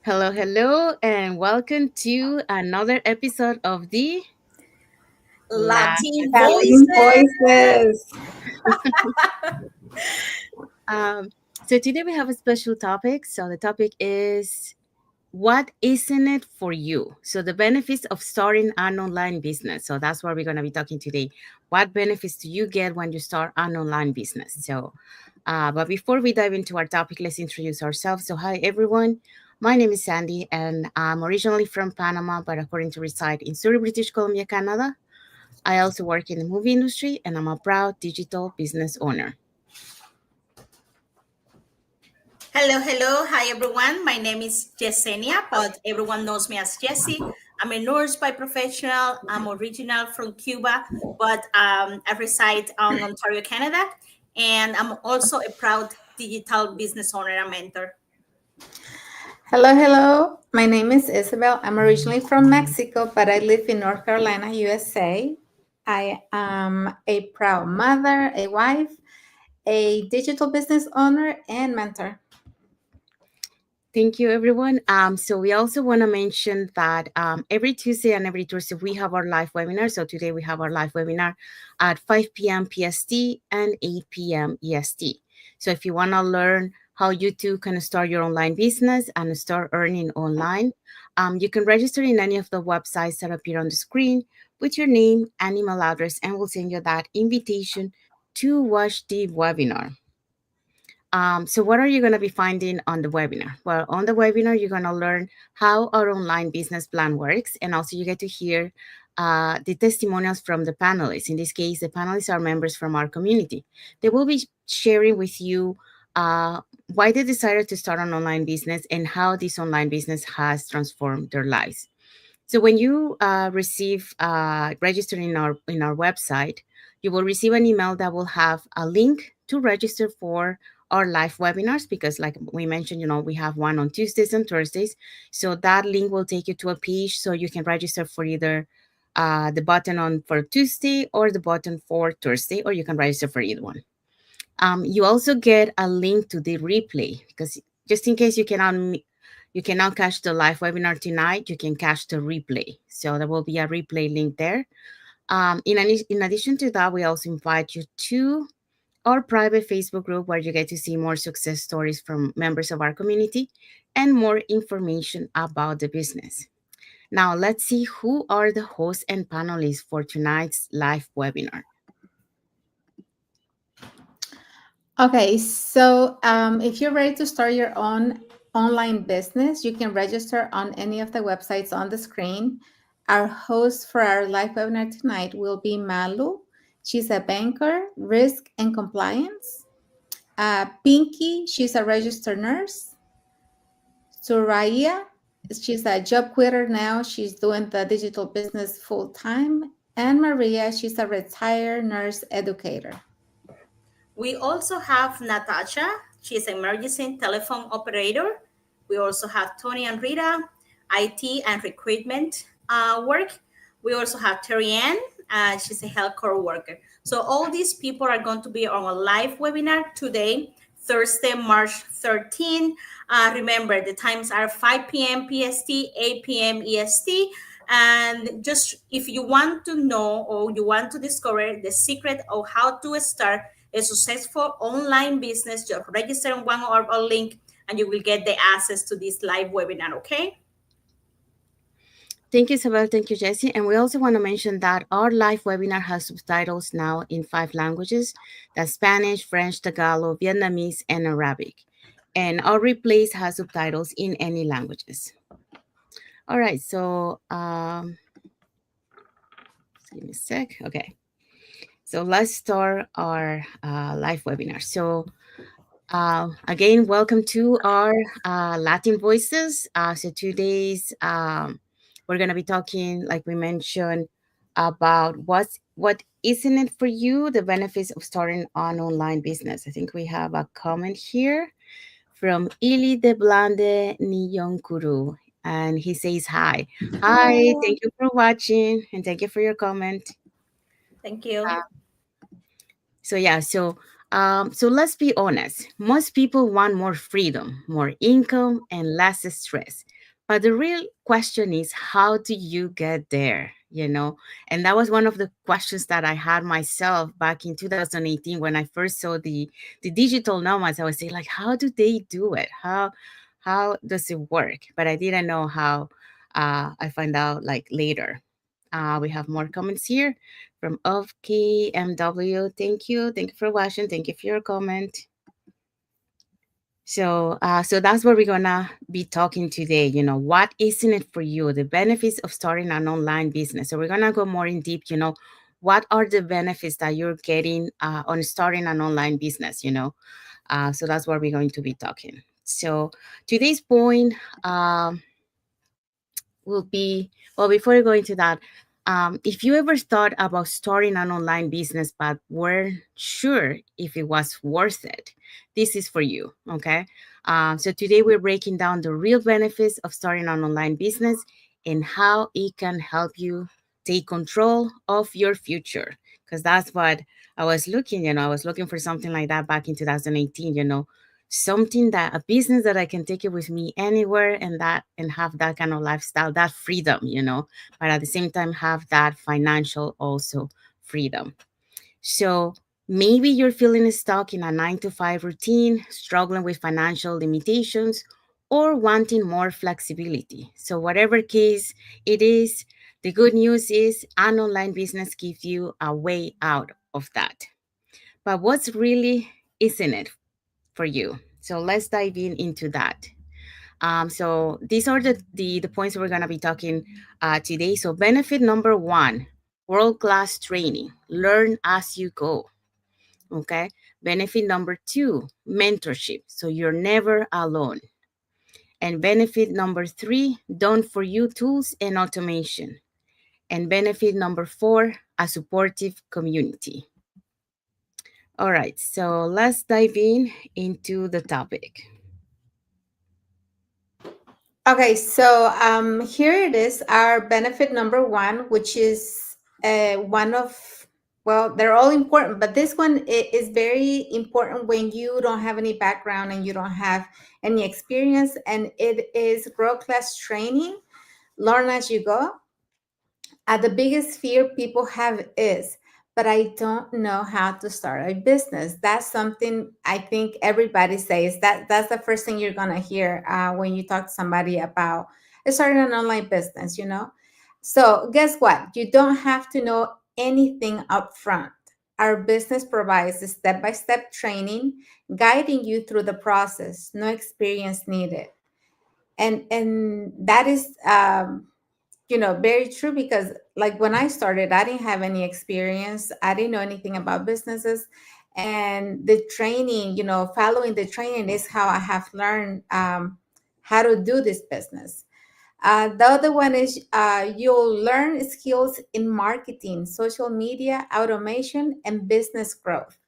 Hello, hello, and welcome to another episode of the Latin Latin voices. voices. Um, so today we have a special topic. So the topic is what isn't it for you? So the benefits of starting an online business. So that's what we're going to be talking today. What benefits do you get when you start an online business? But before we dive into our topic, let's introduce ourselves. So hi everyone. My name is Sandy, and I'm originally from Panama, but according to reside in Surrey, British Columbia, Canada. I also work in the movie industry, and I'm a proud digital business owner. Hello, hello. Hi, everyone. My name is Yesenia, but everyone knows me as Jessie. I'm a nurse by professional. I'm original from Cuba, but I reside in Ontario, Canada. And I'm also a proud digital business owner and mentor. Hello, hello. My name is Isabel. I'm originally from Mexico, but I live in North Carolina, USA. I am a proud mother, a wife, a digital business owner, and mentor. Thank you, everyone. So we also want to mention that every Tuesday and every Thursday we have our live webinar. So today we have our live webinar at 5 p.m. PST and 8 p.m. EST. So if you want to learn how you too can start your online business and start earning online, you can register in any of the websites that appear on the screen with your name and email address, and we'll send you that invitation to watch the webinar. So what are you going to be finding on the webinar? Well, on the webinar, you're going to learn how our online business plan works. And also you get to hear the testimonials from the panelists. In this case, the panelists are members from our community. They will be sharing with you why they decided to start an online business and how this online business has transformed their lives. So when you register in our website, you will receive an email that will have a link to register for our live webinars because, like we mentioned, we have one on Tuesdays and Thursdays. So that link will take you to a page so you can register for either the button on for Tuesday or the button for Thursday, or you can register for either one. You also get a link to the replay because just in case you cannot catch the live webinar tonight, you can catch the replay. So there will be a replay link there. In addition to that, we also invite you to our private Facebook group where you get to see more success stories from members of our community and more information about the business. Now, let's see who are the hosts and panelists for tonight's live webinar. Okay, so if you're ready to start your own online business, you can register on any of the websites on the screen. Our host for our live webinar tonight will be Malu. She's a banker, risk and compliance. Pinky, she's a registered nurse. Soraya, she's a job quitter now. She's doing the digital business full time. And Maria, she's a retired nurse educator. We also have Natasha. She's an emergency telephone operator. We also have Tony and Rita, IT and recruitment work. We also have Terry Ann. She's a healthcare worker. So all these people are going to be on a live webinar today, Thursday, March 13. Remember, the times are 5 p.m. PST, 8 p.m. EST. And just if you want to know or you want to discover the secret of how to start a successful online business, just register on one of our link and you will get the access to this live webinar, okay? Thank you, Isabel. Thank you, Jesse. And we also want to mention that our live webinar has subtitles now in 5 languages. That's Spanish, French, Tagalog, Vietnamese, and Arabic. And our replays has subtitles in any languages. All right, so give me a sec. Okay. So let's start our live webinar. So again, welcome to our Latin Voices. So today's we're gonna be talking, like we mentioned, about what isn't it for you, the benefits of starting an online business. I think we have a comment here from Ili de Blande Niyonkuru, and he says hi. Hi, thank you for watching and thank you for your comment. Thank you. Uh, so yeah, so So let's be honest. Most people want more freedom, more income, and less stress. But the real question is, how do you get there? And that was one of the questions that I had myself back in 2018 when I first saw the digital nomads. I was saying, like, how do they do it? How does it work? But I didn't know how. I find out like later. We have more comments here from of KMW. Thank you. Thank you for watching. Thank you for your comment. So that's what we're gonna be talking today. What isn't it for you? The benefits of starting an online business. So we're gonna go more in deep. What are the benefits that you're getting on starting an online business? So that's what we're going to be talking. So today's point, will be, well, before we go into that, if you ever thought about starting an online business but weren't sure if it was worth it, this is for you. Okay. So today we're breaking down the real benefits of starting an online business and how it can help you take control of your future, because that's what I was looking. I was looking for something like that back in 2018. Something, that a business that I can take it with me anywhere, and have that kind of lifestyle, that freedom, but at the same time have that financial also freedom. So maybe you're feeling stuck in a 9 to 5 routine, struggling with financial limitations, or wanting more flexibility. So whatever case it is, the good news is an online business gives you a way out of that. But what's really isn't it for you? So let's dive in into that. So these are the points we're going to be talking today. So benefit number one, world-class training. Learn as you go. Okay. Benefit number two, mentorship. So you're never alone. And benefit number three, done for you tools and automation. And benefit number four, a supportive community. All right. So let's dive in into the topic. Okay, so here it is, our benefit number one, which is one of, well, they're all important, but this one is very important when you don't have any background and you don't have any experience, and it is world-class training, learn as you go. The biggest fear people have is, but I don't know how to start a business. That's something I think everybody says. That's the first thing you're gonna hear when you talk to somebody about starting an online business. So guess what? You don't have to know anything up front. Our business provides a step-by-step training, guiding you through the process. No experience needed, and that is very true, because like when I started, I didn't have any experience. I didn't know anything about businesses. And the training, following the training is how I have learned how to do this business. The other one is you'll learn skills in marketing, social media, automation, and business growth.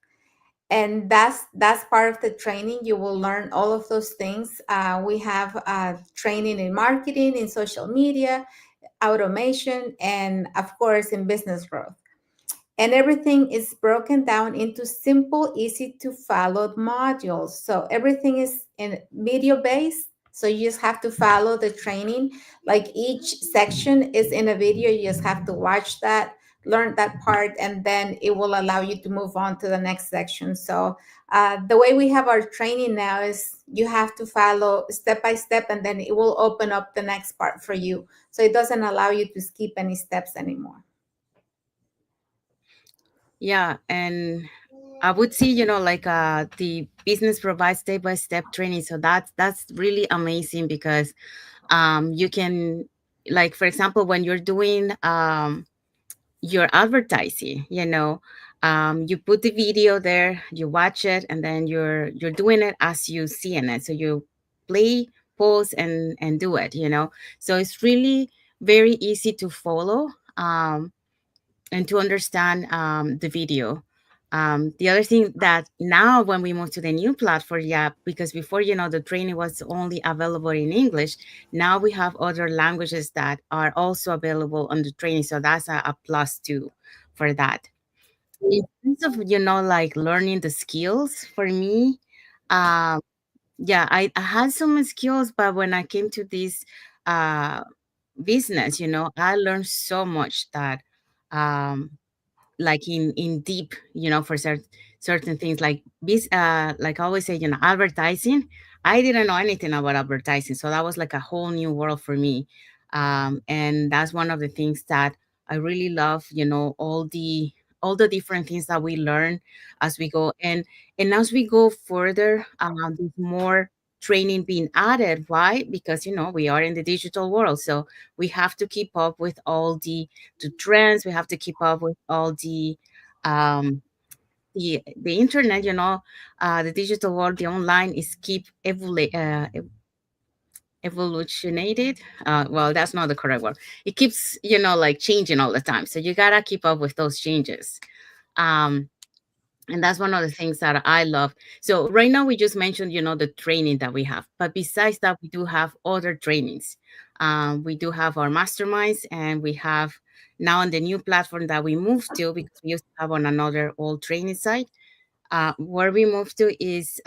And that's part of the training. You will learn all of those things. We have training in marketing, in social media, automation, and of course in business growth. And everything is broken down into simple, easy to follow modules. So everything is in video based, so you just have to follow the training. Like each section is in a video, you just have to watch that, learn that part, and then it will allow you to move on to the next section. So the way we have our training now is you have to follow step by step, and then it will open up the next part for you. So it doesn't allow you to skip any steps anymore. Yeah, and I would see, like the business provides step-by-step training. So that's really amazing, because you can, like, for example, when you're doing your advertising, you put the video there, you watch it, and then you're doing it as you see in it. So you play, pause, and do it, So it's really very easy to follow. And to understand the video. The other thing that now when we move to the new platform, yeah, because before, the training was only available in English. Now we have other languages that are also available on the training. So that's a plus too for that. in terms of, like learning the skills for me, um, yeah, I had some skills, but when I came to this uh business, I learned so much that um like in deep, for certain things, like this, like I always say, advertising. I didn't know anything about advertising, so that was like a whole new world for me. And that's one of the things that I really love, all the different things that we learn as we go. And as we go further, there's more training being added. Why? Because we are in the digital world, so we have to keep up with all the trends. We have to keep up with all um the internet. The digital world, the online is keep evolutionated. Well, that's not the correct word. It keeps like changing all the time, so you gotta keep up with those changes. um and that's one of the things that I love. So right now we just mentioned, the training that we have, but besides that, we do have other trainings. We do have our masterminds, and we have now on the new platform that we moved to, because we used to have on another old training site. Where we moved to is,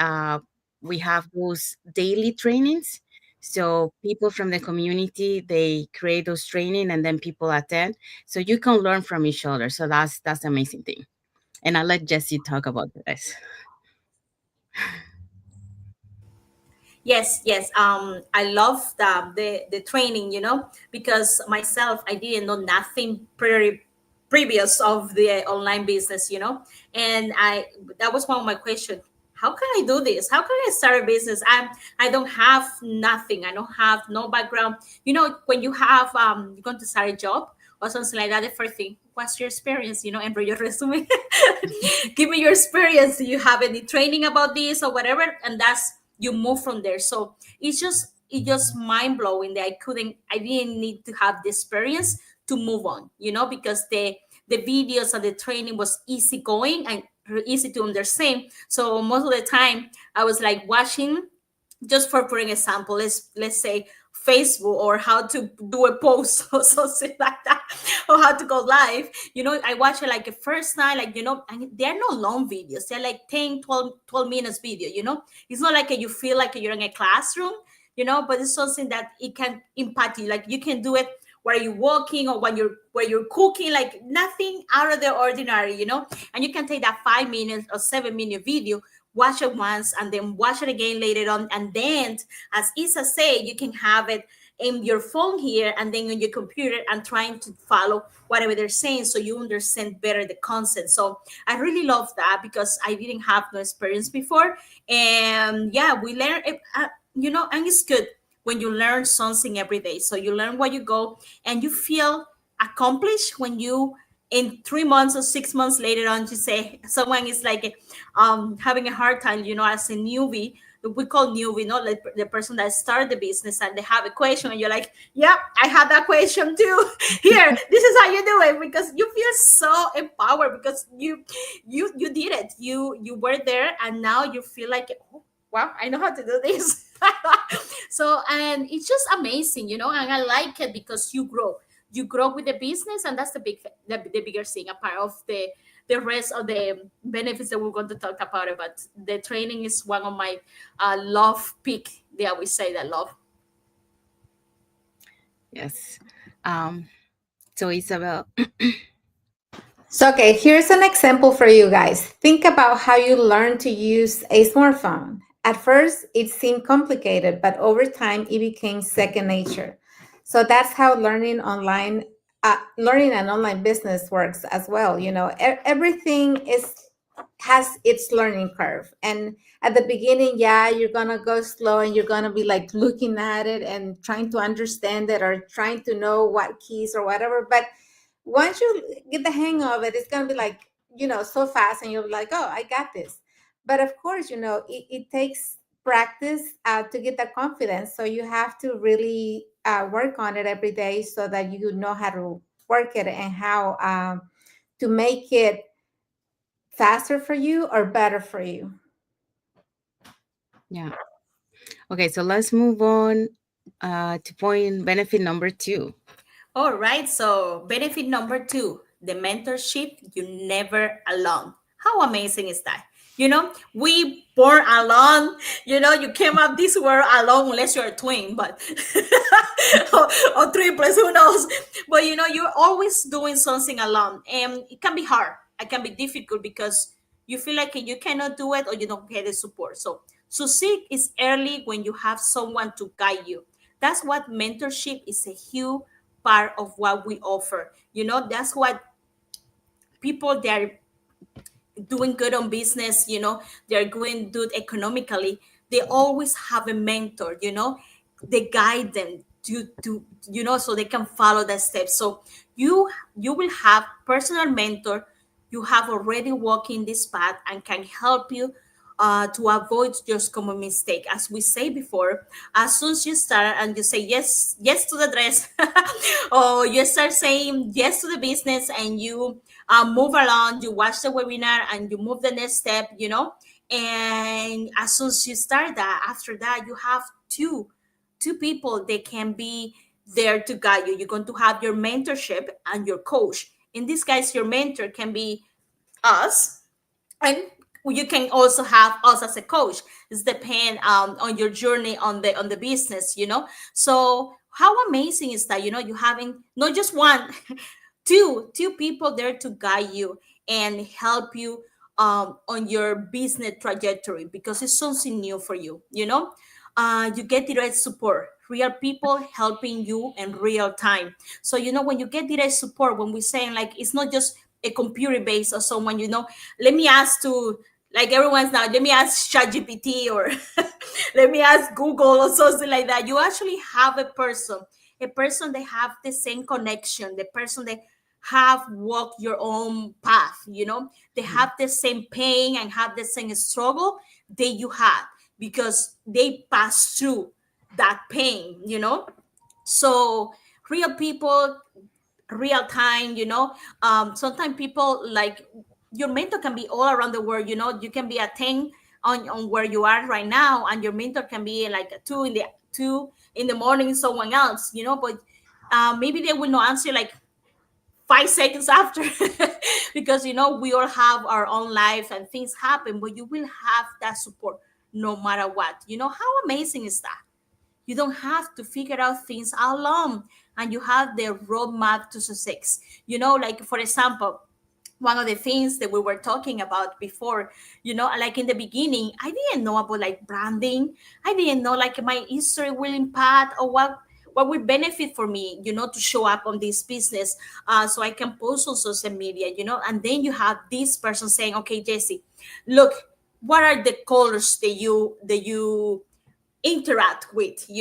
we have those daily trainings. So people from the community, they create those training, and then people attend. So you can learn from each other. So that's the amazing thing. And I'll let Jesse talk about this. Yes, yes. I love the training, because myself, I didn't know nothing previous of the online business, and that was one of my questions. How can I do this? How can I start a business? I don't have nothing. I don't have no background. When you have you're going to start a job or something like that, the first thing, what's your experience? Enter your resume. Give me your experience. Do you have any training about this or whatever? And that's, you move from there. So it's just mind blowing that I didn't need to have the experience to move on, because the videos and the training was easy going and easy to understand. So most of the time I was like watching, just for putting example, let's say Facebook, or how to do a post or something like that, or how to go live. I watch it like a first time, like, and they're no long videos. They're like 10, 12 minutes video. It's not like you feel like you're in a classroom, but it's something that it can impact you. Like, you can do it while you're walking, or when you're cooking, like nothing out of the ordinary, and you can take that 5 minutes or 7 minute video, watch it once, and then watch it again later on. And then, as Isa said, you can have it in your phone here, and then on your computer, and trying to follow whatever they're saying, so you understand better the concept. So I really love that, because I didn't have no experience before. And yeah, we learn it, and it's good when you learn something every day. So you learn where you go, and you feel accomplished when you, in 3 months or 6 months later on, you say someone is like having a hard time, as a newbie. We call newbie, not like the person that started the business, and they have a question, and you're like, yeah, I had that question too. Here, this is how you do it, because you feel so empowered, because you did it. You were there, and now you feel like, oh, wow, I know how to do this. So, and it's just amazing, and I like it, because you grow with the business, and that's the bigger thing, apart of the rest of the benefits that we're going to talk about it. But the training is one of my love pick. Yeah, we say that love. Yes. Um, so Isabel, So, okay, here's an example for you guys. Think about how you learn to use a smartphone. At first, it seemed complicated, but over time, it became second nature. So that's how learning an online business works as well. Everything has its learning curve, and at the beginning, yeah, you're gonna go slow, and you're gonna be like looking at it and trying to understand it, or trying to know what keys or whatever. But once you get the hang of it, it's going to be like, so fast, and you'll be like, oh, I got this. But of course, it takes practice to get that confidence. So you have to really work on it every day, so that you know how to work it, and how to make it faster for you or better for you. yeah. Okay, so let's move on to point benefit number 2. All right. So benefit number 2. the mentorship, you never alone. How amazing is that? We born alone. You came up this world alone, unless you're a twin, but or triplets, who knows? But you're always doing something alone, and it can be hard. It can be difficult because you feel like you cannot do it or you don't get the support. So succeed is early when you have someone to guide you. That's what mentorship is, a huge part of what we offer. That's what people that are doing good on business, they're doing good economically, they always have a mentor, they guide them to so they can follow the steps. So you will have personal mentor, you have already walking this path and can help you to avoid just common mistake. As we say before, as soon as you start and you say yes to the dress, or you start saying yes to the business, and you move along, you watch the webinar and you move the next step, and as soon as you start that, after that you have two people that can be there to guide you. You're going to have your mentorship and your coach. In this case, your mentor can be us, and you can also have us as a coach. It's depend on your journey on the business. So how amazing is that? You having not just one, two people there to guide you and help you on your business trajectory, because it's something new for you. You get direct support, real people helping you in real time. So when you get direct support, when we're saying like it's not just a computer based or someone, let me ask to, like everyone's now, let me ask ChatGPT or let me ask Google or something like that. You actually have a person that have the same connection, the person that have walked your own path. They have the same pain and have the same struggle that you had, because they pass through that pain. So real people, real time. Sometimes people like, your mentor can be all around the world. You can be a 10 on where you are right now, and your mentor can be like a 2 in the morning, someone else. But maybe they will not answer like 5 seconds after, because we all have our own life and things happen, but you will have that support no matter what. How amazing is that? You don't have to figure out things alone, and you have the roadmap to success. Like for example, one of the things that we were talking about before, like in the beginning, I didn't know about like branding. I didn't know like my history will impact, or what will benefit for me, to show up on this business, so I can post on social media. And then you have this person saying, okay, Jesse, look, what are the colors that you interact with,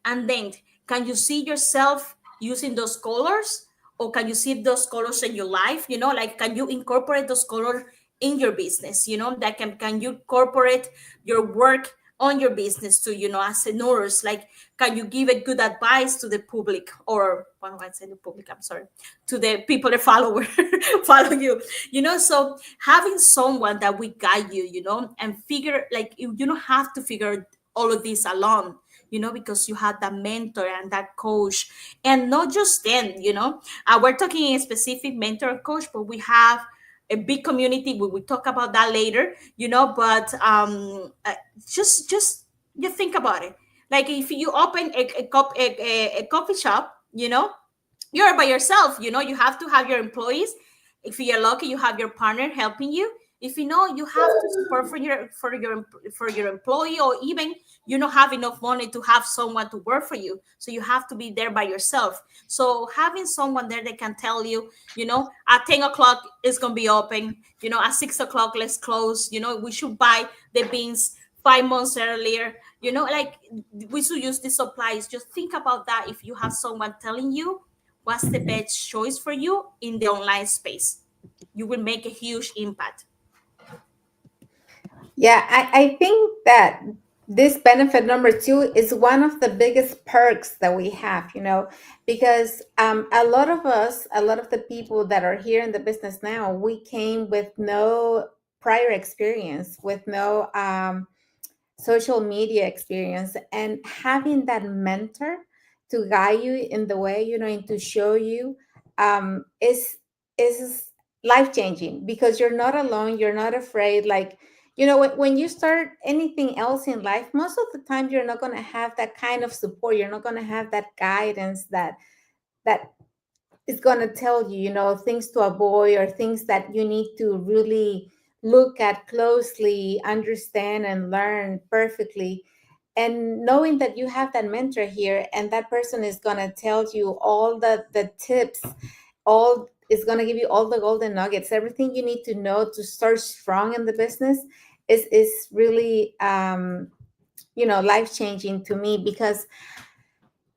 and then can you see yourself using those colors, or can you see those colors in your life, like can you incorporate those colors in your business, that can you incorporate your work on your business too, as a nurse, like can you give a good advice to the public, or what do I say, the public, I'm sorry, to the people that follow follow you, so having someone that will guide you, and figure, like you don't have to figure all of this alone, because you had that mentor and that coach. And not just then, we're talking a specific mentor coach, but we have a big community. We will talk about that later, but just you think about it. Like if you open a coffee shop, you're by yourself. You have to have your employees. If you're lucky, you have your partner helping you. If you have to support for your employee, or even you don't have enough money to have someone to work for you, so you have to be there by yourself. So having someone there that can tell you, at 10 o'clock it's gonna be open, at 6 o'clock let's close, we should buy the beans 5 months earlier, like we should use the supplies. Just think about that. If you have someone telling you what's the best choice for you in the online space, you will make a huge impact. Yeah, I think that this benefit number two is one of the biggest perks that we have, because a lot of us, a lot of the people that are here in the business now, we came with no prior experience, with no social media experience, and having that mentor to guide you in the way, and to show you is is life changing because you're not alone, you're not afraid. Like, when you start anything else in life, most of the time you're not going to have that kind of support, you're not going to have that guidance that is going to tell you, things to avoid or things that you need to really look at closely, understand, and learn perfectly. And knowing that you have that mentor here and that person is going to tell you all the tips, all is going to give you all the golden nuggets, everything you need to know to start strong in the business is really life changing to me, because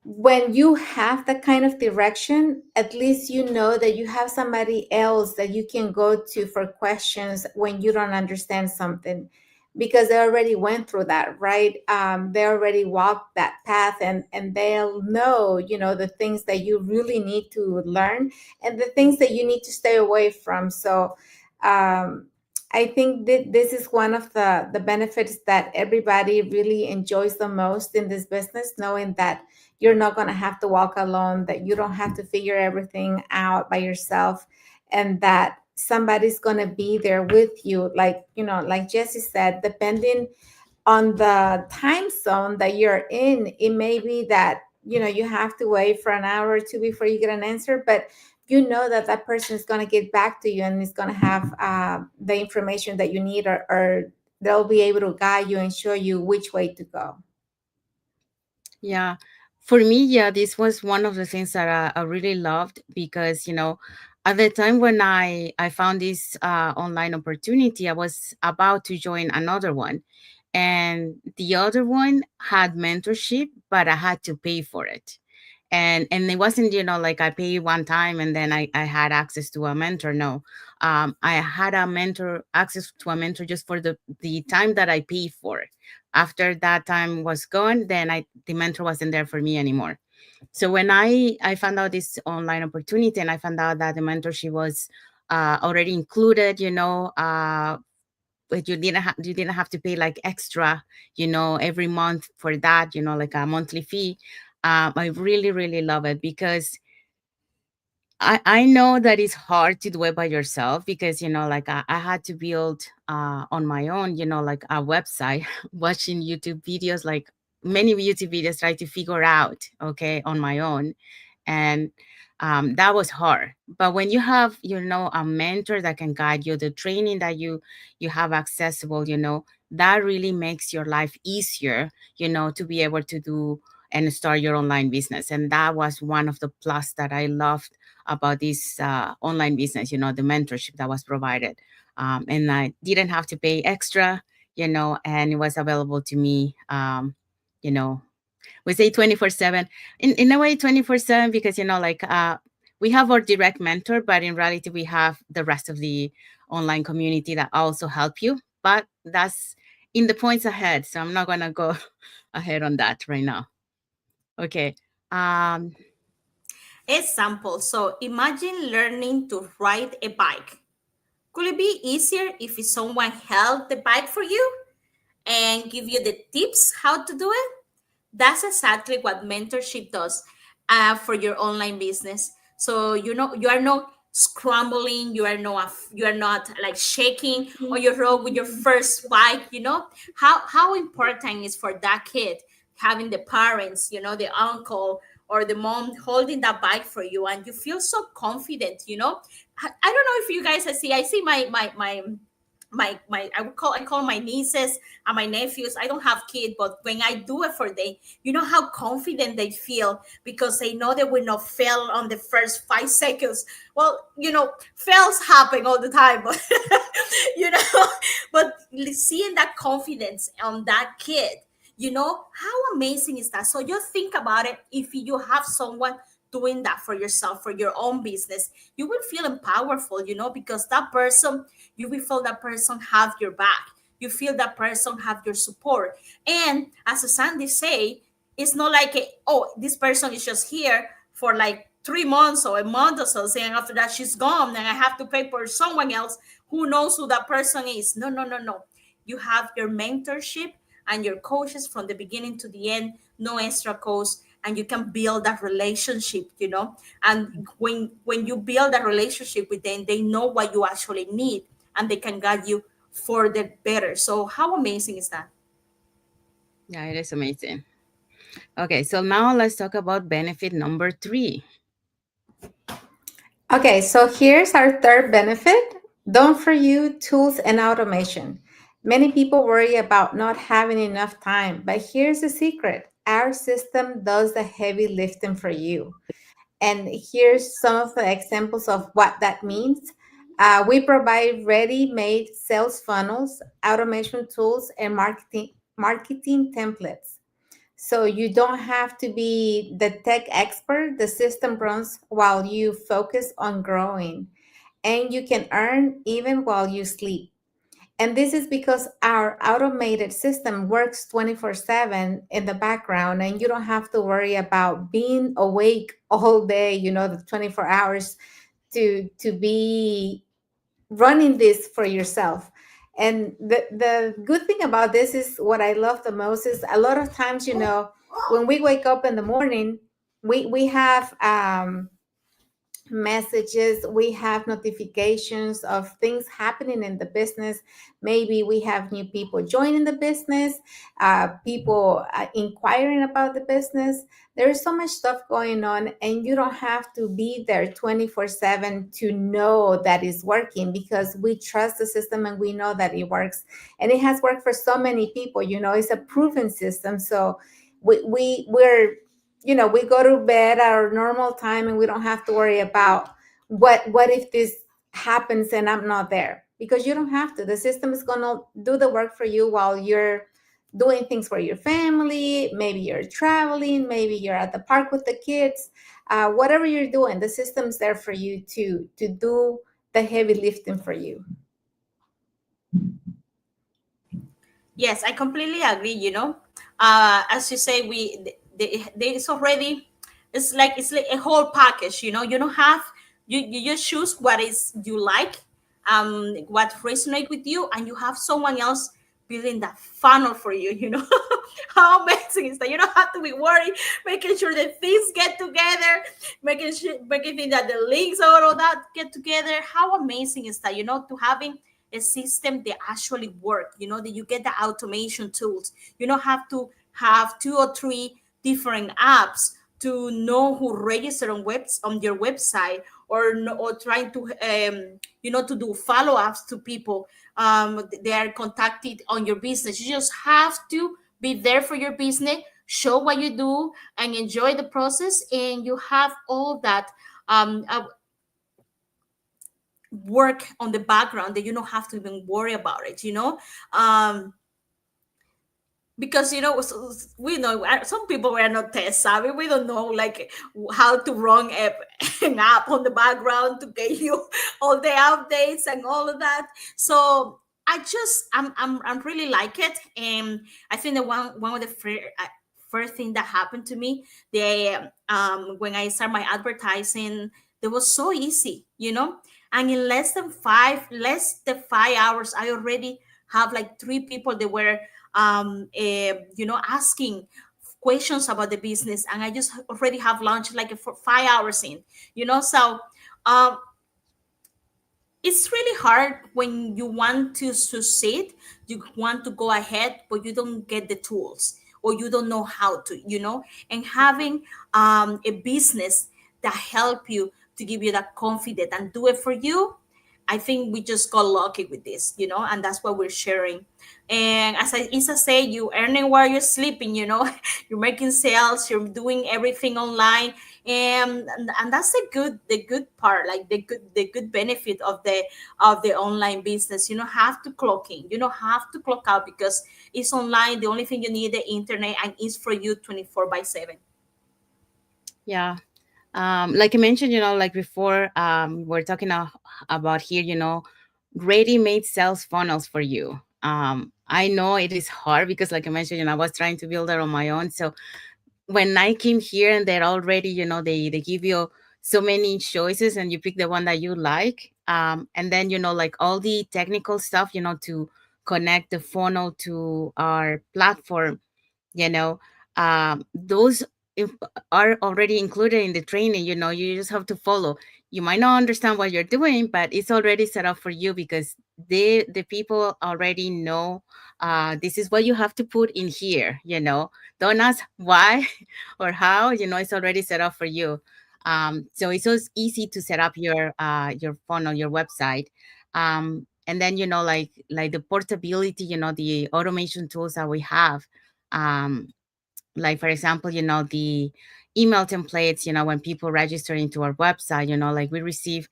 when you have that kind of direction, at least you know that you have somebody else that you can go to for questions when you don't understand something, because they already went through that, right? They already walked that path, and they'll know, the things that you really need to learn and the things that you need to stay away from. So um, I think that this is one of the benefits that everybody really enjoys the most in this business, knowing that you're not going to have to walk alone, that you don't have to figure everything out by yourself, and that somebody's going to be there with you. Like, like Jesse said, depending on the time zone that you're in, it may be that, you have to wait for an hour or two before you get an answer, but you know that that person is going to get back to you and is going to have the information that you need, or they'll be able to guide you and show you which way to go. Yeah. For me, yeah, this was one of the things that I really loved because, at the time when I found this online opportunity, I was about to join another one. And the other one had mentorship, but I had to pay for it. And it wasn't, like I pay one time and then I had access to a mentor. No. I had a mentor, access to a mentor just for the time that I pay for. After that time was gone, then the mentor wasn't there for me anymore. So when I found out this online opportunity and I found out that the mentorship was already included, but you didn't have to pay like extra, every month for that, like a monthly fee. I really really love it because I know that it's hard to do it by yourself because like I had to build on my own, like a website, watching YouTube videos, like many YouTube videos, try to figure out, okay, on my own. And that was hard. But when you have, a mentor that can guide you, the training that you have accessible, that really makes your life easier, to be able to do and start your online business. And that was one of the plus that I loved about this online business, the mentorship that was provided. And I didn't have to pay extra, and it was available to me, you know, we say 24/7. In a way, 24/7 because, like we have our direct mentor, but in reality, we have the rest of the online community that also help you. But that's in the points ahead. So I'm not going to go ahead on that right now. Okay. Um, Example. So imagine learning to ride a bike. Could it be easier if someone held the bike for you and give you the tips how to do it? That's exactly what mentorship does for your online business. So you are not scrambling, you are not like shaking on your road with your first bike. How important is for that kid having the parents, the uncle or the mom holding that bike for you, and you feel so confident. I don't know if you guys I see my I call my nieces and my nephews. I don't have kids, but when I do it for them, you know how confident they feel because they know they will not fail on the first 5 seconds. Well, fails happen all the time, but you know, but seeing that confidence on that kid, how amazing is that? So just think about it. If you have someone doing that for yourself, for your own business, you will feel powerful, because that person, you will feel that person have your back. You feel that person have your support. And as Sandy say, it's not like, oh, this person is just here for like 3 months or a month or so, saying after that she's gone and I have to pay for someone else who knows who that person is. No, no, no, no. You have your mentorship and your coaches from the beginning to the end, no extra cost. and you can build that relationship, and when you build a relationship with them, they know what you actually need, and they can guide you further better. So how amazing is that? Yeah, it is amazing. Okay, so now let's talk about benefit number three. Okay, so here's our third benefit. Don't for you tools and automation. Many people worry about not having enough time, but here's the secret. Our system does the heavy lifting for you. And here's some of the examples of what that means. We provide ready-made sales funnels, automation tools, and marketing templates. So you don't have to be the tech expert. The system runs while you focus on growing, and you can earn even while you sleep. And this is because our automated system works 24/7 in the background, and you don't have to worry about being awake all day, the 24 hours to be running this for yourself. And the good thing about this is what I love the most is a lot of times, when we wake up in the morning, we have messages, we have notifications of things happening in the business. Maybe we have new people joining the business, people inquiring about the business. There's so much stuff going on, and you don't have to be there 24/7 to know that it's working, because we trust the system and we know that it works, and it has worked for so many people. It's a proven system. So we're we go to bed at our normal time, and we don't have to worry about what if this happens and I'm not there, because you don't have to. The system is going to do the work for you while you're doing things for your family. Maybe you're traveling, maybe you're at the park with the kids. Whatever you're doing, the system's there for you to do the heavy lifting for you. Yes, I completely agree. As you say, it's already, it's like a whole package. You don't have, you just choose what is you like, what resonate with you, and you have someone else building that funnel for you. How amazing is that? You don't have to be worried, making sure that things get together, making sure that the links, all of that get together. How amazing is that? To having a system that actually work, that you get the automation tools. You don't have to have two or three different apps to know who registered on your website, or trying to to do follow-ups to people they are contacted on your business. You just have to be there for your business, show what you do, and enjoy the process, and you have all that work on the background that you don't have to even worry about it. Um, because we know some people were not tech savvy. We don't know like how to run an app on the background to get you all the updates and all of that. So I'm really like it. And I think that one of the first thing that happened to me, when I started my advertising, it was so easy. And in less than 5 hours, I already have like three people that were asking questions about the business, and I just already have launched like for 5 hours in. So um, it's really hard when you want to succeed, you want to go ahead, but you don't get the tools, or you don't know how to, and having a business that help you to give you that confidence and do it for you. I think we just got lucky with this, and that's what we're sharing. And as Isa say, you earning while you're sleeping, you're making sales, you're doing everything online, and that's the good part, like the good benefit of the online business. You don't have to clock in, you don't have to clock out, because it's online. The only thing you need the internet, and it's for you 24/7. Yeah. Like I mentioned, like before, we're talking about here, ready-made sales funnels for you. I know it is hard because, like I mentioned, I was trying to build it on my own. So when I came here and they're already, they give you so many choices and you pick the one that you like. And then, like all the technical stuff, to connect the funnel to our platform, you know those are already included in the training. You just have to follow. You might not understand what you're doing, but it's already set up for you because the people already know, this is what you have to put in here. Don't ask why or how. It's already set up for you. So it's so easy to set up your phone on your website. And then like the portability, the automation tools that we have. Like, for example, the email templates, when people register into our website, like we receive,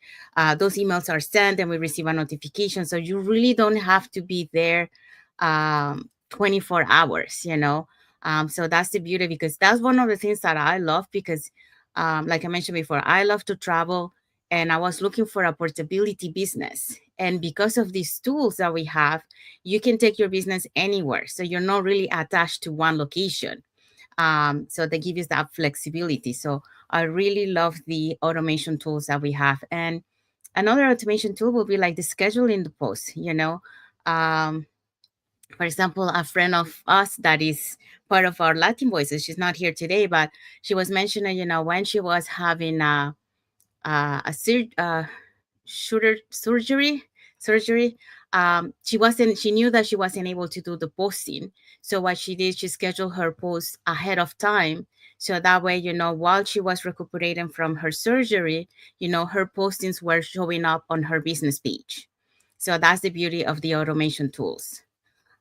those emails are sent and we receive a notification, so you really don't have to be there 24 hours. So that's the beauty, because that's one of the things that I love, because like I mentioned before, I love to travel, and I was looking for a portability business. And because of these tools that we have, you can take your business anywhere, so you're not really attached to one location. So they give you that flexibility. So I really love the automation tools that we have. And another automation tool will be like the scheduling the post. um, for example, a friend of us that is part of our Latin Voices, she's not here today, but she was mentioning, when she was having a shooter surgery. She knew that she wasn't able to do the posting. So what she did, she scheduled her post ahead of time, so that way, while she was recuperating from her surgery, her postings were showing up on her business page. So that's the beauty of the automation tools.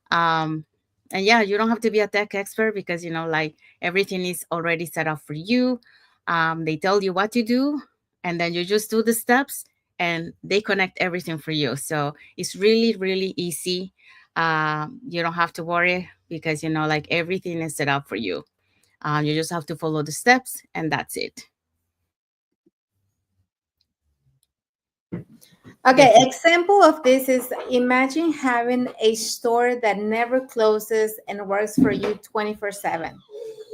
And yeah, you don't have to be a tech expert, because like everything is already set up for you. They tell you what to do, and then you just do the steps, and they connect everything for you. So it's really, really easy. You don't have to worry, because like everything is set up for you. You just have to follow the steps, and that's it. Okay, Yes. example of this is, imagine having a store that never closes and works for you 24/7,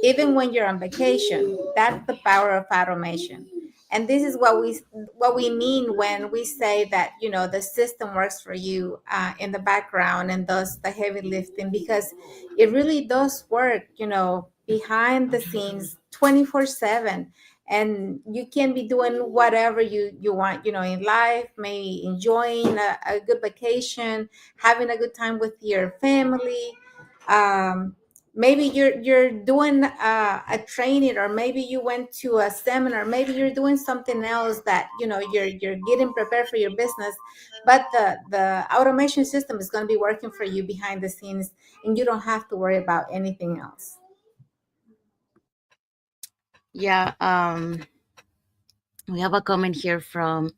even when you're on vacation. That's the power of automation. And this is what we mean when we say that, the system works for you in the background and does the heavy lifting, because it really does work, behind the scenes 24/7. And you can be doing whatever you want, in life, maybe enjoying a good vacation, having a good time with your family. Maybe you're doing a training, or maybe you went to a seminar, maybe you're doing something else that, you're getting prepared for your business, but the automation system is going to be working for you behind the scenes, and you don't have to worry about anything else. Yeah. We have a comment here from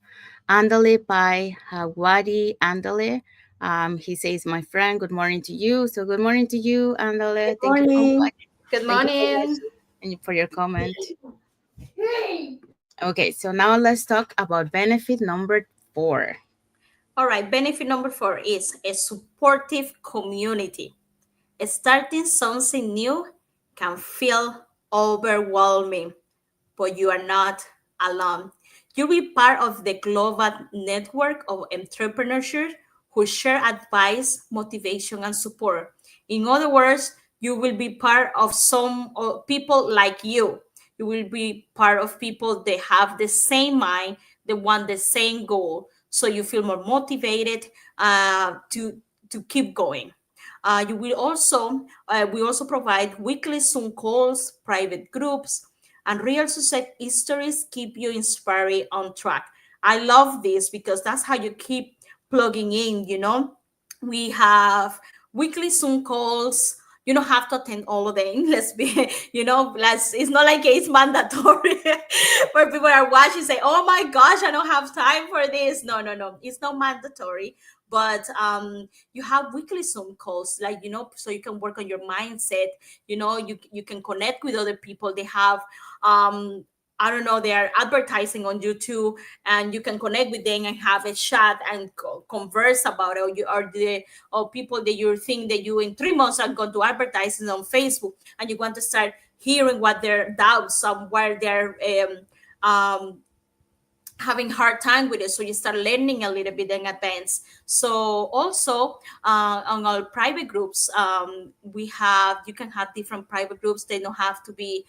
Andale by Hawadi Andale. He says, "My friend, good morning to you." So good morning to you, Good Andale. Thank you so morning. much. Good Thank you so much morning. and for your comment. Okay, so now let's talk about benefit number 4. All right, benefit number 4 is a supportive community. Starting something new can feel overwhelming, but you are not alone. You'll be part of the global network of entrepreneurs who share advice, motivation, and support. In other words, you will be part of some people like you. You will be part of people that have the same mind, they want the same goal, so you feel more motivated to keep going. You will also we also provide weekly Zoom calls, private groups, and real success stories keep you inspired on track. I love this because that's how you keep plugging in. We have weekly Zoom calls. You don't have to attend all of them. Let's be, it's not like it's mandatory where people are watching say, oh my gosh, I don't have time for this. No, no, no. It's not mandatory. But you have weekly Zoom calls, like, so you can work on your mindset. You can connect with other people. They have I don't know, they are advertising on YouTube, and you can connect with them and have a chat and converse about it. Or people that you think that you in 3 months are going to advertising on Facebook, and you want to start hearing what their doubts, where their having hard time with it, so you start learning a little bit in advance. So also on our private groups, we have, you can have different private groups. They don't have to be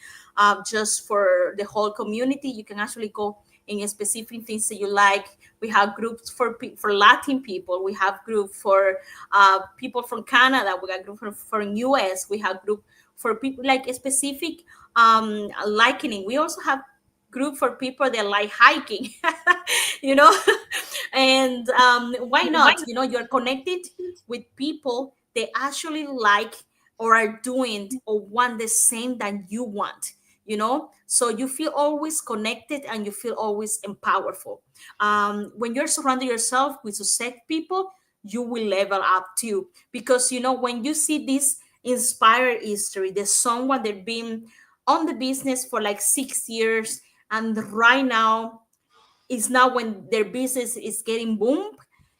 just for the whole community. You can actually go in a specific things that you like. We have groups for for Latin people. We have group for people from Canada. We got group for US. We have group for people like a specific likening. We also have group for people that like hiking, you know. And why not, you know, you're connected with people that actually like or are doing or want the same that you want, you know. So you feel always connected and you feel always empowerful. When you're surrounding yourself with success people, you will level up too, because you know, when you see this inspired history, there's someone that been on the business for like 6 years, and right now is now when their business is getting boom,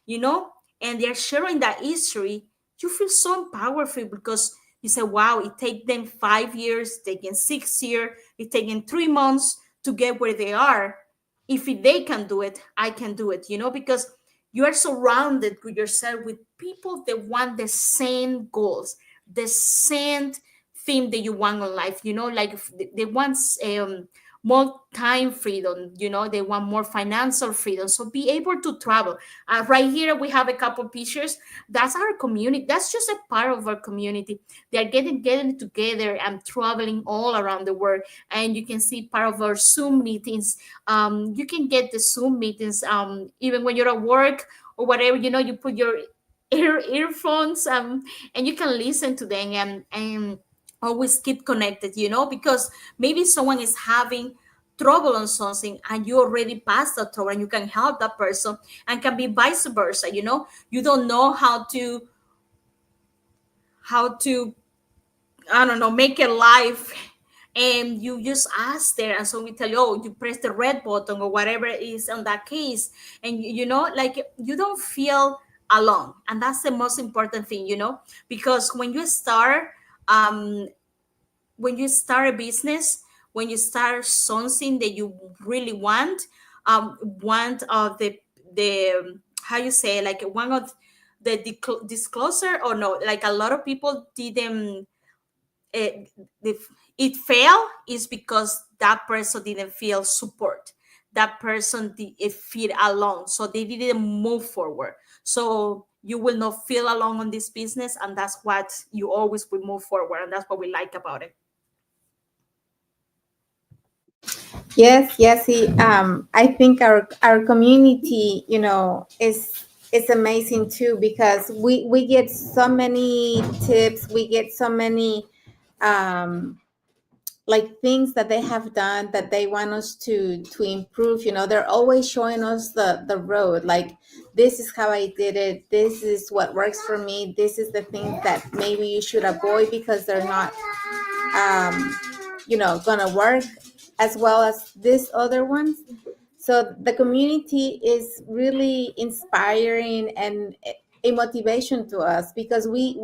you know, and they're sharing that history, you feel so powerful because you say, wow, it take them 5 years, taking 6 years, it taking 3 months to get where they are. If they can do it, I can do it, you know, because you are surrounded with yourself with people that want the same goals, the same thing that you want in life, you know, like they want more time freedom, you know, they want more financial freedom, so be able to travel. Right here we have a couple pictures. That's our community, that's just a part of our community. They're getting together and traveling all around the world, and you can see part of our Zoom meetings. You can get the Zoom meetings even when you're at work or whatever, you know, you put your earphones and you can listen to them, and always keep connected, you know, because maybe someone is having trouble on something and you already passed that trouble and you can help that person, and can be vice versa, you know. You don't know how to I don't know, make a life, and you just ask there, and so we tell you, oh, you press the red button or whatever it is on that case, and you know, like you don't feel alone, and that's the most important thing, you know, because um when you start a business, when you start something that you really want of the how you say, like one of the disclosure, or no, like a lot of people didn't it, if it failed is because that person didn't feel support, that person did feel alone, so they didn't move forward. So you will not feel alone on this business, and that's what you always will move forward, and that's what we like about it. Yes, yes. I think our community, you know, is amazing too, because we get so many tips, we get so many um, like things that they have done that they want us to improve. You know, they're always showing us the road. Like, this is how I did it. This is what works for me. This is the things that maybe you should avoid because they're not um, gonna work as well as these other ones. So the community is really inspiring and a motivation to us, because we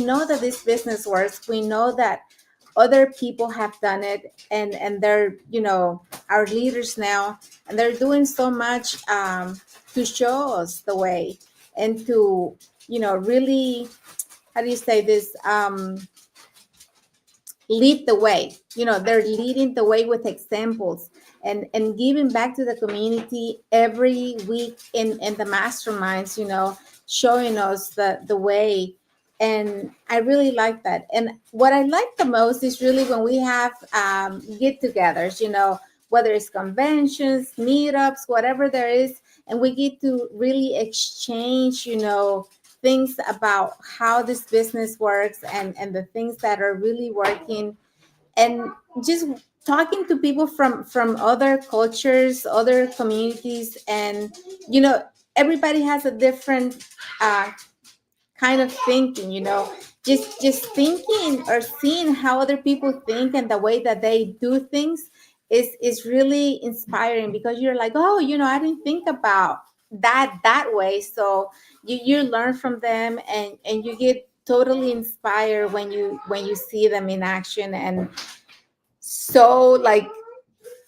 know that this business works. We know that other people have done it, and they're, our leaders now, and they're doing so much to show us the way, and to really, how do you say this, lead the way. They're leading the way with examples, and giving back to the community every week in the masterminds, showing us the way. And I really like that. And what I like the most is really when we have get-togethers, whether it's conventions, meetups, whatever there is, and we get to really exchange, things about how this business works, and the things that are really working, and just talking to people from other cultures, other communities. And everybody has a different kind of thinking, just thinking or seeing how other people think and the way that they do things is really inspiring, because you're like, oh, I didn't think about that way. So you learn from them, and you get totally inspired when you see them in action. And so, like,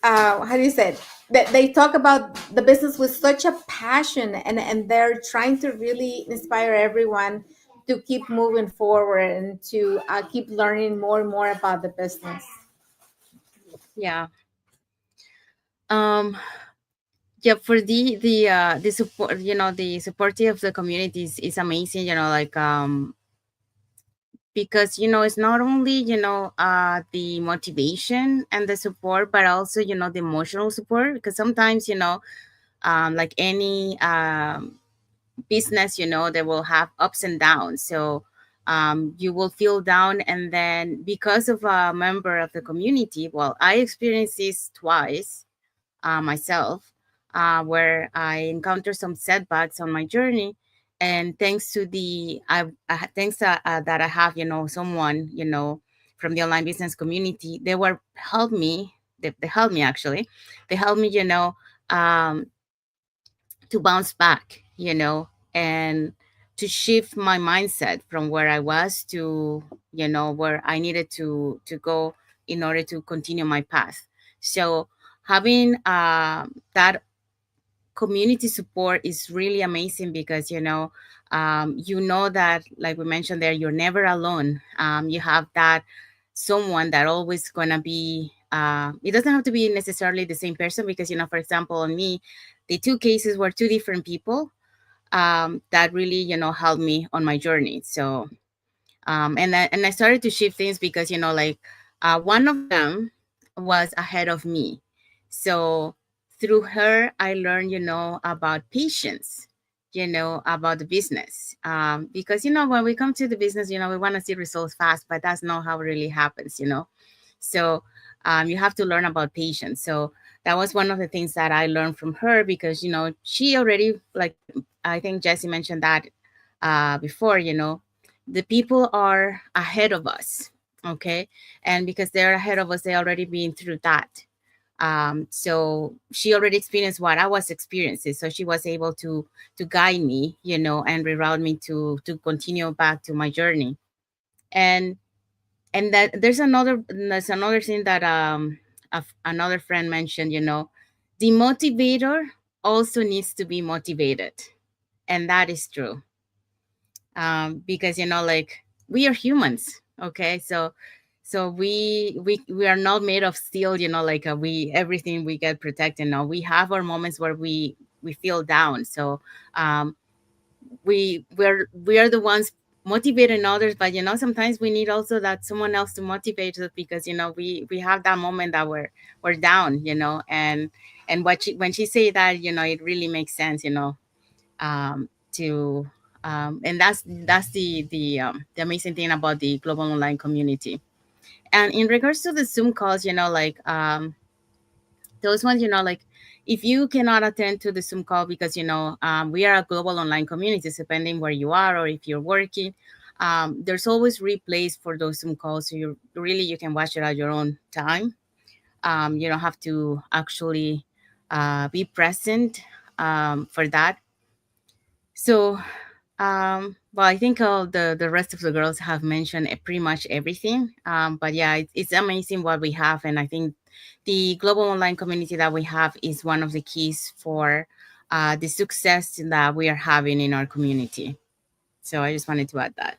how do you say it? they talk about the business with such a passion, and they're trying to really inspire everyone to keep moving forward and to keep learning more and more about the business. Yeah. Um, yeah, for the support, the supportive of the communities is amazing, like because it's not only the motivation and the support, but also the emotional support, because sometimes like any business, they will have ups and downs. So you will feel down, and then because of a member of the community, well, I experienced this twice myself, where I encountered some setbacks on my journey. And thanks to thanks that I have, someone, from the online business community, they were help me. They helped me actually. They helped me, um, to bounce back, and to shift my mindset from where I was to, where I needed to go in order to continue my path. So having that community support is really amazing, because that, like we mentioned there, you're never alone. You have that someone that always gonna be it doesn't have to be necessarily the same person, because for example, on me, the two cases were two different people that really helped me on my journey. So and I started to shift things, because like one of them was ahead of me. So through her, I learned about patience, about the business, because when we come to the business, we want to see results fast, but that's not how it really happens. So you have to learn about patience. So that was one of the things that I learned from her, because she already, like, I think Jesse mentioned that before. The people are ahead of us, okay, and because they're ahead of us, they already been through that. So she already experienced what I was experiencing, so she was able to guide me, and reroute me to continue back to my journey. And and that there's another thing that another friend mentioned. The motivator also needs to be motivated, and that is true. Because like, we are humans, okay? So we are not made of steel, like we everything we get protected. No, we have our moments where we feel down. So um we are the ones motivating others, but sometimes we need also that someone else to motivate us, because we have that moment that we're down, and when she say that, it really makes sense, to and that's the amazing thing about the global online community. And in regards to the Zoom calls, like those ones, like, if you cannot attend to the Zoom call, because we are a global online community, depending where you are or if you're working, there's always replays for those Zoom calls, so you can watch it at your own time. You don't have to actually be present for that. So well, I think all the rest of the girls have mentioned pretty much everything. But yeah, it's amazing what we have, and I think the global online community that we have is one of the keys for the success that we are having in our community. So I just wanted to add that.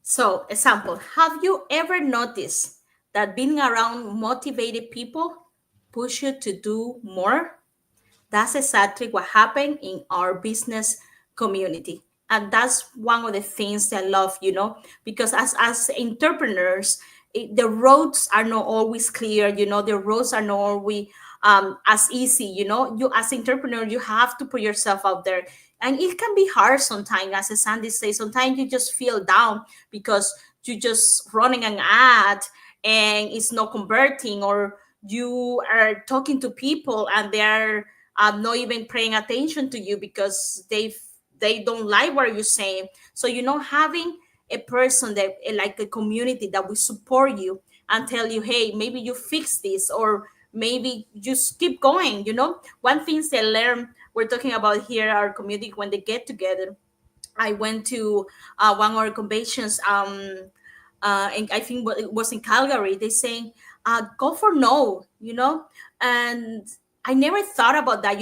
So, example, have you ever noticed that being around motivated people push you to do more? That's exactly what happened in our business community. And that's one of the things that I love, because as entrepreneurs, the roads are not always clear, the roads are not always as easy, you as entrepreneur, you have to put yourself out there. And it can be hard sometimes, as Sandy says, sometimes you just feel down because you just running an ad and it's not converting, or you are talking to people and they're not even paying attention to you because they don't like what you're saying. So having a person that like a community that will support you and tell you, hey, maybe you fix this, or maybe just keep going. One thing they learn, we're talking about here our community when they get together. I went to one of our conventions and I think it was in Calgary. They saying, "Go for no," and I never thought about that.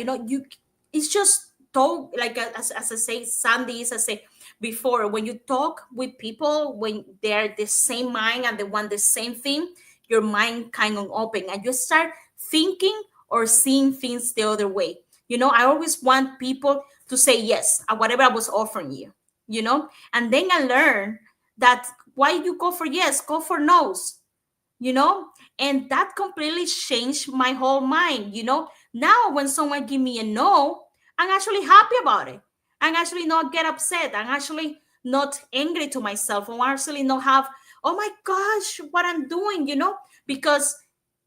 It's just talk like as I say, Sandy, as I say before, when you talk with people when they're the same mind and they want the same thing, your mind kind of open and you start thinking or seeing things the other way. I always want people to say yes at whatever I was offering and then I learned that why you go for yes, go for no's, you know and that completely changed my whole mind. Now when someone give me a no, I'm actually happy about it. I'm actually not get upset. I'm actually not angry to myself. I'm actually not have, oh my gosh, what I'm doing, because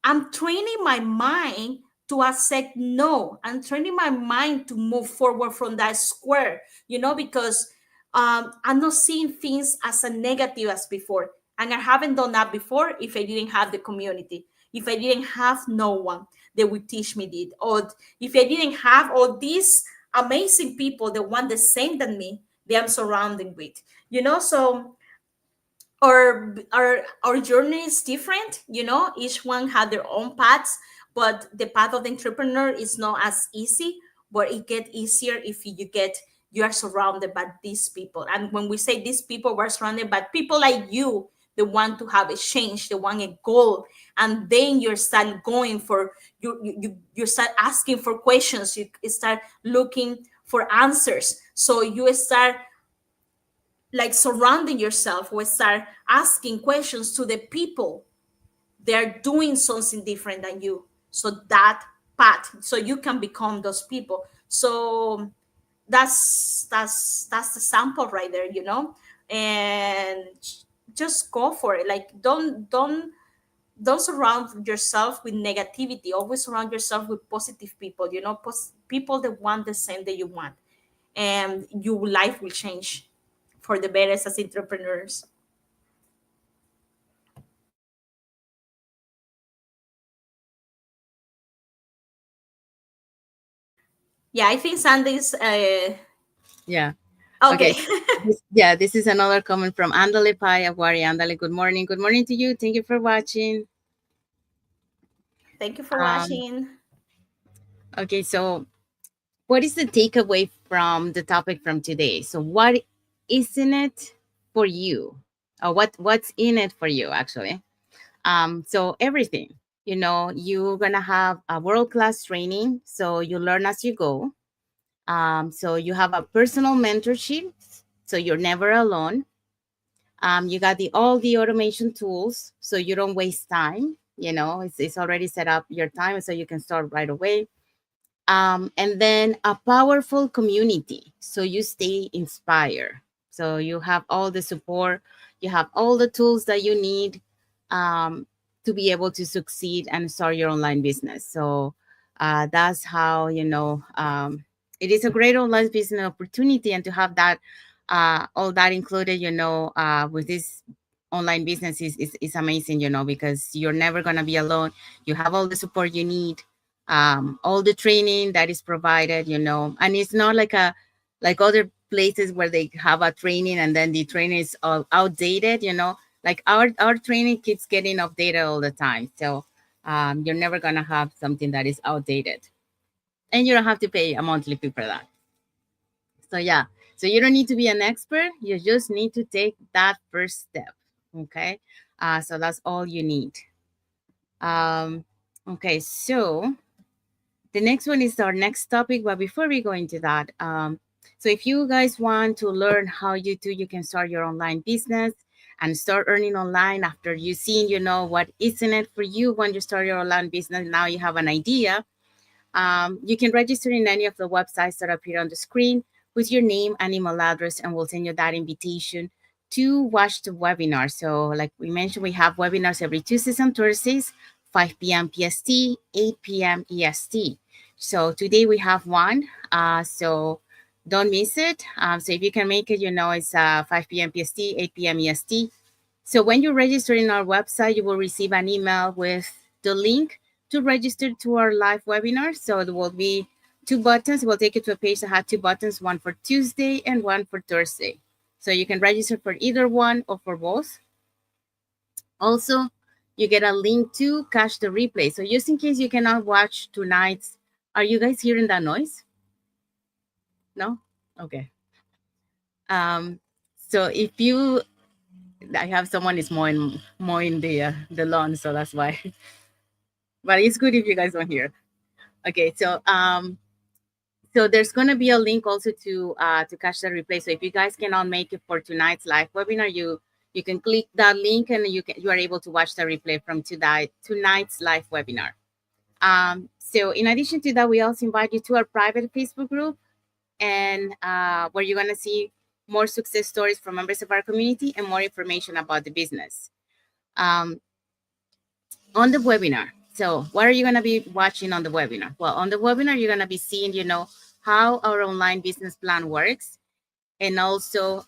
I'm training my mind to accept no. I'm training my mind to move forward from that square, because I'm not seeing things as a negative as before. And I haven't done that before if I didn't have the community, if I didn't have no one that would teach me it, or if I didn't have all these amazing people that want the same than me that I'm surrounded with. So our journey is different. Each one had their own paths, but the path of the entrepreneur is not as easy, but it get easier if you are surrounded by these people. And when we say these people, we're surrounded by people like you, the want to have a change, the want a goal, and then you start going for you start asking for questions, you start looking for answers, so you start like surrounding yourself with start asking questions to the people they're doing something different than you, so that path, so you can become those people. So that's the sample right there, and just go for it. Like don't surround yourself with negativity. Always surround yourself with positive people, people that want the same that you want, and your life will change for the better as entrepreneurs. Yeah, I think Sandy's Yeah. Okay. okay. This is another comment from Andale Pai Aguari. Andale, good morning. Good morning to you. Thank you for watching. Thank you for Um, watching. okay, so what is the takeaway from the topic from today? So what is in it for you? Or what's in it for you actually? So everything. You're gonna have a world-class training, so you learn as you go. So you have a personal mentorship, so you're never alone. You got all the automation tools, so you don't waste time. It's already set up your time, so you can start right away. And then a powerful community, so you stay inspired. So you have all the support, you have all the tools that you need um, to be able to succeed and start your online business. So that's how it is a great online business opportunity, and to have that all that included, with this online business is amazing, because you're never going to be alone. You have all the support you need, all the training that is provided, and it's not like other places where they have a training and then the training is all outdated. Like our training keeps getting updated all the time, so you're never gonna have something that is outdated, and you don't have to pay a monthly fee for that. So yeah, so you don't need to be an expert, you just need to take that first step. Okay, so that's all you need. Okay, so the next one is our next topic, but before we go into that, so if you guys want to learn how you can start your online business and start earning online after you seen, what is in it for you when you start your online business. Now you have an idea. You can register in any of the websites that appear on the screen with your name and email address, and we'll send you that invitation to watch the webinar. So, like we mentioned, we have webinars every Tuesdays and Thursdays, 5 p.m. PST, 8 p.m. EST. So today we have one. So don't miss it. So if you can make it, it's 5 p.m. PST, 8 p.m. EST. So when you register in our website, you will receive an email with the link to register to our live webinar. So there will be two buttons. It will take you to a page that has two buttons, one for Tuesday and one for Thursday. So you can register for either one or for both. Also, you get a link to catch the replay. So just in case you cannot watch tonight's, are you guys hearing that noise? No? Okay. Um, so if you, I have someone is mowing the lawn, so that's why. But it's good if you guys don't hear. Okay, so there's gonna be a link also to catch the replay. So if you guys cannot make it for tonight's live webinar, you can click that link and you are able to watch the replay from tonight's live webinar. So in addition to that, we also invite you to our private Facebook group, and where you're gonna see more success stories from members of our community and more information about the business. Um, on the webinar. So what are you going to be watching on the webinar? Well, on the webinar, you're going to be seeing, how our online business plan works. And also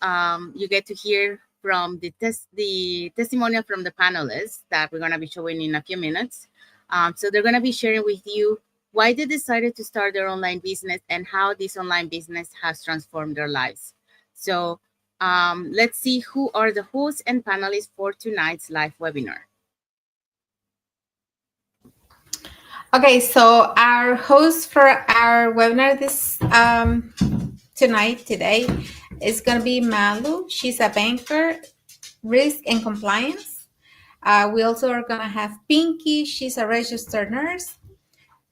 you get to hear from the testimonial from the panelists that we're going to be showing in a few minutes. So they're going to be sharing with you why they decided to start their online business and how this online business has transformed their lives. So let's see who are the hosts and panelists for tonight's live webinar. Okay, so our host for our webinar today is going to be Malu. She's a banker, risk and compliance. We also are going to have Pinky. She's a registered nurse.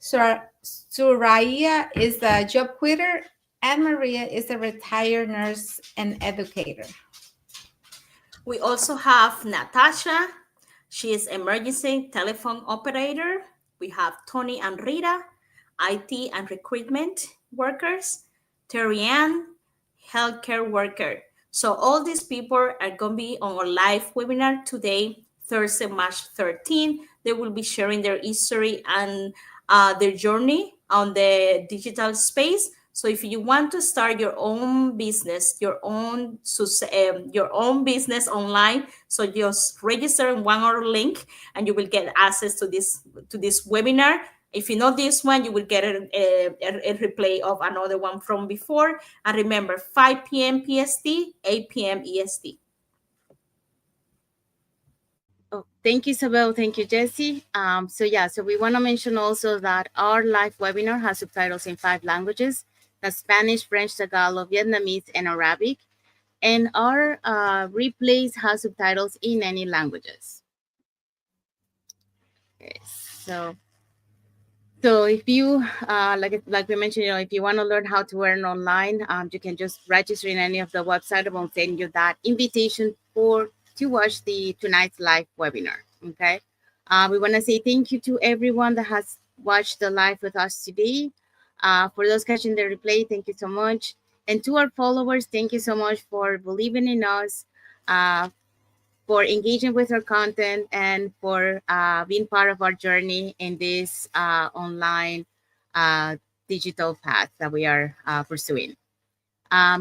Suraya is a job quitter, and Maria is a retired nurse and educator. We also have Natasha. She is emergency telephone operator. We have Tony and Rita, IT and recruitment workers. Terry Ann, healthcare worker. So all these people are going to be on our live webinar today, Thursday, March 13th. They will be sharing their history and their journey on the digital space. So if you want to start your own business, your own business online, so just register in one hour link, and you will get access to this webinar. If you know this one, you will get a replay of another one from before. And remember, 5 p.m. PST, 8 p.m. EST. Oh, thank you, Isabel. Thank you, Jesse. So we want to mention also that our live webinar has subtitles in 5 languages: that's Spanish, French, Tagalog, Vietnamese, and Arabic. And our replays have subtitles in any languages. Okay, so if you, like we mentioned, if you want to learn how to earn online, you can just register in any of the website. We'll send you that invitation to watch tonight's live webinar. Okay. We want to say thank you to everyone that has watched the live with us today. For those catching the replay, thank you so much. And to our followers, thank you so much for believing in us, for engaging with our content, and for being part of our journey in this online digital path that we are pursuing. Let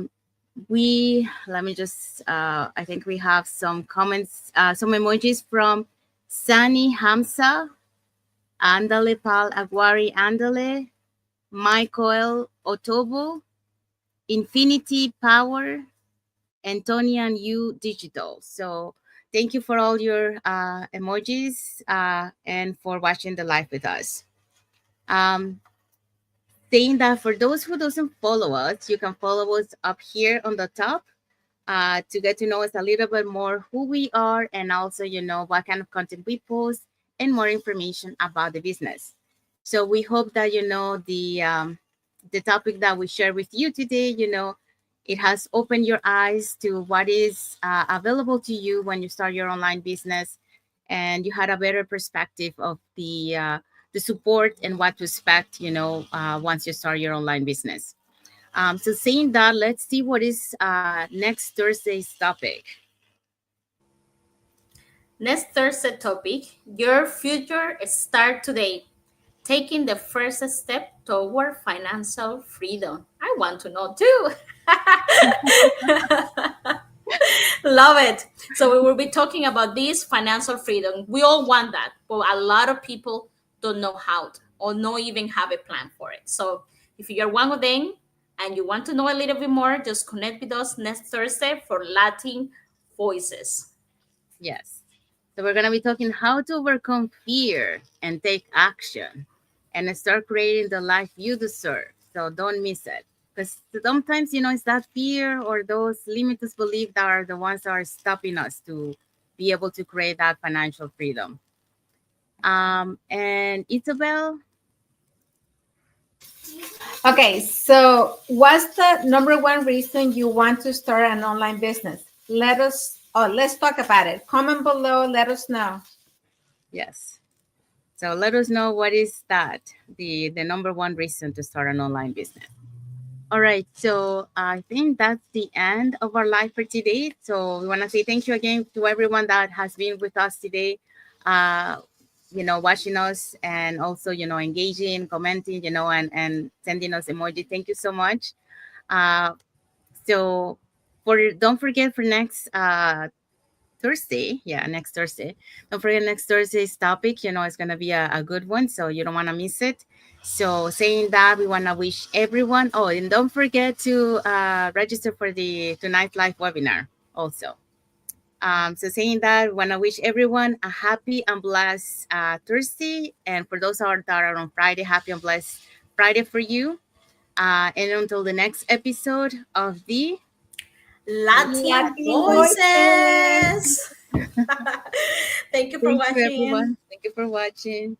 me just, I think we have some comments, some emojis from Sani Hamza, Andale Pal Aguari Andale, Michael Otobo, Infinity Power, Antonian U Digital. So thank you for all your emojis and for watching the live with us. Saying that for those who doesn't follow us, you can follow us up here on the top to get to know us a little bit more, who we are, and also, what kind of content we post and more information about the business. So we hope that, the topic that we share with you today, it has opened your eyes to what is available to you when you start your online business, and you had a better perspective of the support and what to expect, once you start your online business. So saying that, let's see what is next Thursday's topic. Next Thursday topic, your future start today. Taking the first step toward financial freedom. I want to know too. Love it. So we will be talking about this financial freedom. We all want that, but a lot of people don't know how to, or not even have a plan for it. So if you're one of them and you want to know a little bit more, just connect with us next Thursday for Latin Voices. Yes. So we're gonna be talking how to overcome fear and take action and start creating the life you deserve. So don't miss it. Because sometimes, it's that fear or those limited beliefs that are the ones that are stopping us to be able to create that financial freedom. And Isabel, Okay, so what's the number one reason you want to start an online business? Let's talk about it. Comment below, let us know. yes. So let us know what is that, the number one reason to start an online business. All right, so I think that's the end of our live for today. So we want to say thank you again to everyone that has been with us today, uh, watching us and also, engaging, commenting, and sending us emoji. Thank you so much. Uh, so don't forget for next Thursday. Yeah, next Thursday. Don't forget next Thursday's topic. It's gonna be a good one, so you don't wanna miss it. So saying that, we wanna wish everyone. Oh, and don't forget to register for the tonight live webinar also. So saying that, we wanna wish everyone a happy and blessed Thursday, and for those that are on Friday, happy and blessed Friday for you. And until the next episode of the Latin Latin voices. voices. Thank you for Thank you, watching. everyone. Thank you for watching.